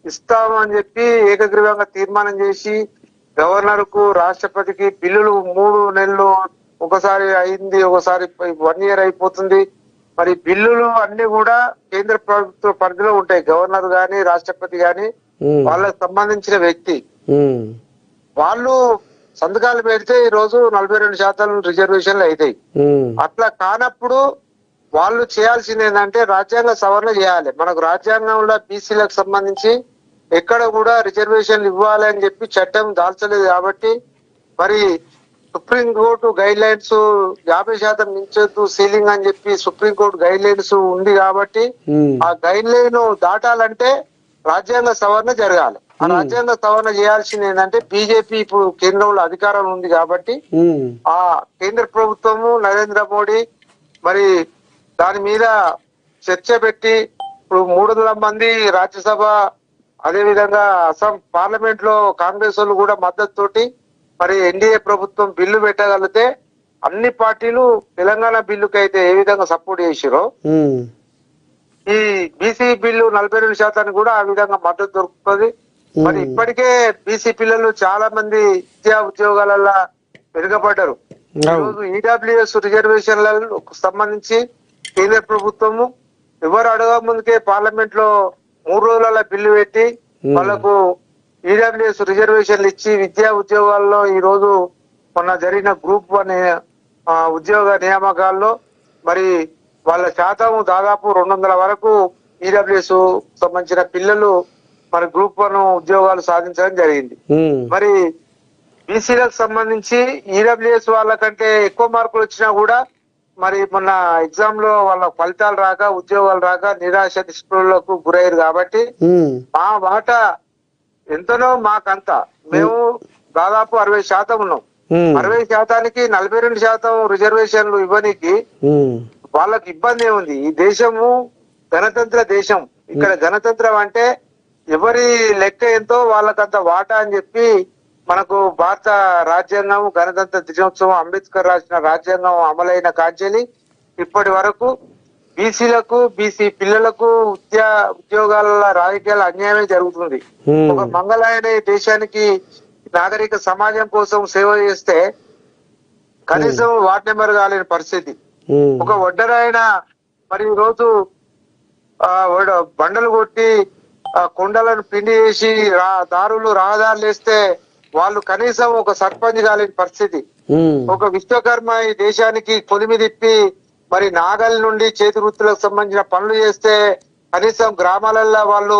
ఇస్తామని చెప్పి ఏకగ్రీవంగా తీర్మానం చేసి గవర్నర్ కు రాష్ట్రపతికి బిల్లులు 3 నెలలు ఒకసారి అయింది, ఒకసారి 1 ఇయర్ అయిపోతుంది. మరి బిల్లులు అన్ని కూడా కేంద్ర ప్రభుత్వ పరిధిలో ఉంటాయి. గవర్నర్ గాని రాష్ట్రపతి గాని వాళ్ళకి సంబంధించిన వ్యక్తి వాళ్ళు సంతకాలు పెడితే ఈ రోజు 42% రిజర్వేషన్లు అవుతాయి. అట్లా కానప్పుడు వాళ్ళు చేయాల్సింది ఏంటంటే రాజ్యాంగ సవరణ చేయాలి. మనకు రాజ్యాంగంలో బీసీలకు సంబంధించి ఎక్కడ కూడా రిజర్వేషన్లు ఇవ్వాలి అని చెప్పి చట్టం దాల్చలేదు కాబట్టి మరి సుప్రీంకోర్టు గైడ్ లైన్స్ 50% మించొద్దు సీలింగ్ అని చెప్పి సుప్రీంకోర్టు గైడ్ లైన్స్ ఉంది కాబట్టి ఆ గైడ్ లైన్ దాటాలంటే రాజ్యాంగ సవరణ జరగాలి. ఆ రాజ్యాంగ సవరణ చేయాల్సింది ఏంటంటే బీజేపీ ఇప్పుడు కేంద్రంలో అధికారం ఉంది కాబట్టి ఆ కేంద్ర ప్రభుత్వము నరేంద్ర మోడీ మరి దాని మీద చర్చ పెట్టి ఇప్పుడు 300 మంది రాజ్యసభ అదే విధంగా అస్సాం పార్లమెంట్ లో కాంగ్రెస్ వాళ్ళు కూడా మద్దతు తోటి మరి ఎన్డీఏ ప్రభుత్వం బిల్లు పెట్టగలిగితే అన్ని పార్టీలు తెలంగాణ బిల్లుకి అయితే ఏ విధంగా సపోర్ట్ చేసిరో ఈ బీసీ బిల్లు 42% కూడా ఆ విధంగా మద్దతు దొరుకుతుంది. మరి ఇప్పటికే బీసీ పిల్లలు చాలా మంది విద్యా ఉద్యోగాలలో వెనుకబడ్డారు. ఈరోజు ఈడబ్ల్యూఎస్ రిజర్వేషన్లకు సంబంధించి కేంద్ర ప్రభుత్వము ఎవరు అడగ ముందుకే పార్లమెంట్ లో 3 రోజుల బిల్లు పెట్టి వాళ్ళకు ఈడబ్ల్యూఎస్ రిజర్వేషన్లు ఇచ్చి విద్యా ఉద్యోగాల్లో ఈ రోజు మొన్న జరిగిన గ్రూప్ 1 ఉద్యోగ నియామకాల్లో మరి వాళ్ళ శాతం దాదాపు 200 వరకు ఈడబ్ల్యూఎస్ సంబంధించిన పిల్లలు మరి గ్రూప్ 1 ఉద్యోగాలు సాధించడం జరిగింది. మరి బీసీలకు సంబంధించి ఈడబ్ల్యూఎస్ వాళ్ళకంటే ఎక్కువ మార్కులు వచ్చినా కూడా మరి మొన్న ఎగ్జామ్ లో వాళ్ళ ఫలితాలు రాక ఉద్యోగాలు రాక నిరాశ నిస్పృహలకు గురయ్యారు కాబట్టి మా వాటా ఎంతనో మాకంత మేము దాదాపు 60% ఉన్నాం. 60%కి 42% రిజర్వేషన్లు ఇవ్వడానికి వాళ్ళకి ఇబ్బంది ఏముంది? ఈ దేశము గణతంత్ర దేశం. ఇక్కడ గణతంత్రం అంటే ఎవరి లెక్క ఎంతో వాళ్ళకంత వాటా అని చెప్పి మనకు భారత రాజ్యాంగం గణతంత్ర దినోత్సవం అంబేద్కర్ రాసిన రాజ్యాంగం అమలైన కాంచెలి ఇప్పటి వరకు బీసీలకు బీసీ పిల్లలకు ఉద్యోగాల రాజకీయాల అన్యాయమే జరుగుతుంది. ఒక మంగళాయన దేశానికి నాగరిక సమాజం కోసం సేవ చేస్తే కనీసం వార్డ్ నెంబర్ కాలేని పరిస్థితి. ఒక ఒడ్డరాయన మరి ఈ రోజు బండలు కొట్టి కొండలను పిండి చేసి దారులు రహదారులు వేస్తే వాళ్ళు కనీసం ఒక సర్పంచ్ కాలేని పరిస్థితి. ఒక విశ్వకర్మ ఈ దేశానికి కొలిమి తిప్పి మరి నాగల్ నుండి చేతి వృత్తులకు సంబంధించిన పనులు చేస్తే కనీసం గ్రామాలలో వాళ్ళు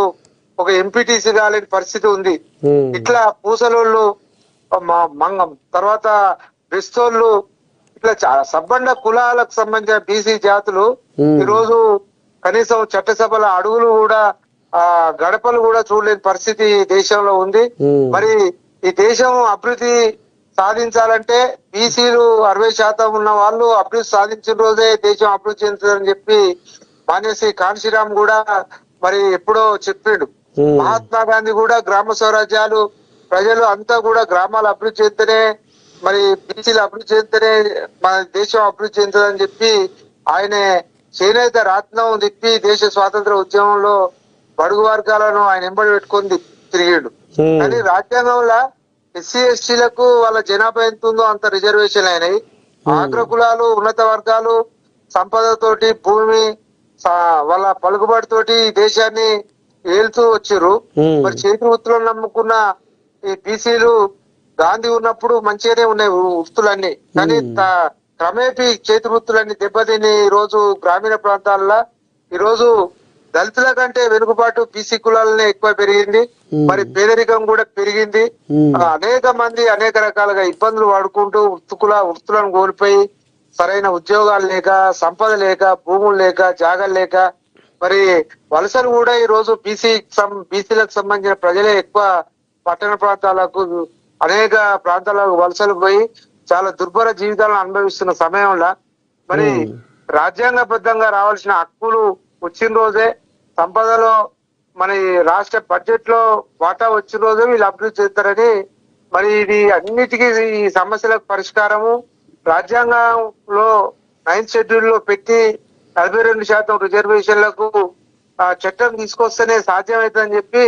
ఒక ఎంపీటీసీ కాలేని పరిస్థితి ఉంది. ఇట్లా పూసలోళ్ళు మంగం తర్వాత బెస్తోళ్ళు ఇట్లా చాలా సబ్బండ కులాలకు సంబంధించిన బీసీ జాతులు ఈ రోజు కనీసం చట్టసభల అడుగులు కూడా గడపలు కూడా చూడలేని పరిస్థితి దేశంలో ఉంది. మరి ఈ దేశం అభివృద్ధి సాధించాలంటే బీసీలు 60% ఉన్న వాళ్ళు అభివృద్ధి సాధించిన రోజే దేశం అభివృద్ధి చెందుతుందని చెప్పి మాన్యశ్రీ కాన్శీరామ్ కూడా మరి ఎప్పుడో చెప్పిండు. మహాత్మా గాంధీ కూడా గ్రామ స్వరాజ్యాలు ప్రజలు అంతా కూడా గ్రామాలు అభివృద్ధి చెందితేనే మరి బీసీలు అభివృద్ధి చెందితేనే మన దేశం అభివృద్ధి చెందుతుందని చెప్పి ఆయన చేనేత రత్నం తిప్పి దేశ స్వాతంత్ర ఉద్యమంలో బడుగు వర్గాలను ఆయన ఎంబడి పెట్టుకొని తిరిగిండు. కానీ రాజ్యాంగంలో ఎస్సీ ఎస్టీలకు వాళ్ళ జనాభా ఎంత ఉందో అంత రిజర్వేషన్ అయినాయి. అగ్రకులాలు ఉన్నత వర్గాలు సంపదతోటి భూమి వాళ్ళ పలుకుబడితోటి దేశాన్ని ఏలుతూ వచ్చిర్రు. మరి చేతి వృత్తులను నమ్ముకున్న ఈ బీసీలు గాంధీ ఉన్నప్పుడు మంచిగానే ఉన్నాయి వృత్తులన్నీ. కానీ క్రమేపీ చేతి వృత్తులన్నీ దెబ్బతిని ఈ రోజు గ్రామీణ ప్రాంతాల్లో ఈ రోజు దళితుల కంటే వెనుకబాటు బీసీ కులాలనే ఎక్కువ పెరిగింది. మరి పేదరికం కూడా పెరిగింది. అనేక మంది అనేక రకాలుగా ఇబ్బందులు పడుకుంటూ వృత్తులను కోల్పోయి సరైన ఉద్యోగాలు లేక సంపద లేక భూములు లేక జాగాలు లేక మరి వలసలు కూడా ఈ రోజు బీసీలకు సంబంధించిన ప్రజలే ఎక్కువ పట్టణ ప్రాంతాలకు అనేక ప్రాంతాలకు వలసలు పోయి చాలా దుర్భర జీవితాలను అనుభవిస్తున్న సమయంలో మరి రాజ్యాంగబద్ధంగా రావాల్సిన హక్కులు వచ్చిన రోజే సంపదలో మన రాష్ట్ర బడ్జెట్ లో వాటా వచ్చిన రోజే వీళ్ళు అభివృద్ధి చేస్తారని మరి ఇది అన్నిటికీ ఈ సమస్యలకు పరిష్కారము రాజ్యాంగంలో 9th షెడ్యూల్ లో పెట్టి 42% రిజర్వేషన్లకు చట్టం తీసుకొస్తేనే సాధ్యమవుతుందని చెప్పి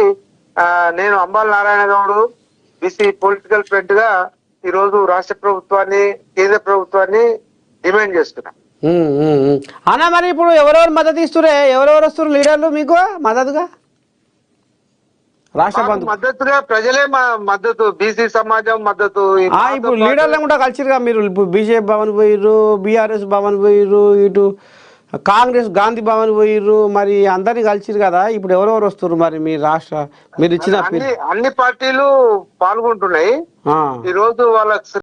నేను Ambala Narayana Goud BC political front గా ఈ రోజు రాష్ట్ర ప్రభుత్వాన్ని కేంద్ర ప్రభుత్వాన్ని డిమాండ్ చేస్తున్నా. అన్న మరి ఇప్పుడు ఎవరెవరు మద్దతు ఇస్తురే, ఎవరెవరు వస్తారు లీడర్లు మీకు మద్దతుగా? రాష్ట్ర మద్దతుగా ప్రజలే మద్దతు, బీసీ సమాజం మద్దతు. ఇప్పుడు లీడర్లు కూడా కలిసిరుగా మీరు? ఇప్పుడు బీజేపీ భవన్ పోయిర్రు, బీఆర్ఎస్ భవన్ పోయిర్రు, ఇటు కాంగ్రెస్ గాంధీ భవన్ పోయిర్రు, మరి అందరినీ కలిసిరు కదా. ఇప్పుడు ఎవరెవరు వస్తారు మరి మీ రాష్ట్ర మీరు ఇచ్చిన అన్ని పార్టీలు పాల్గొంటున్నాయి. ఈ రోజు వాళ్ళ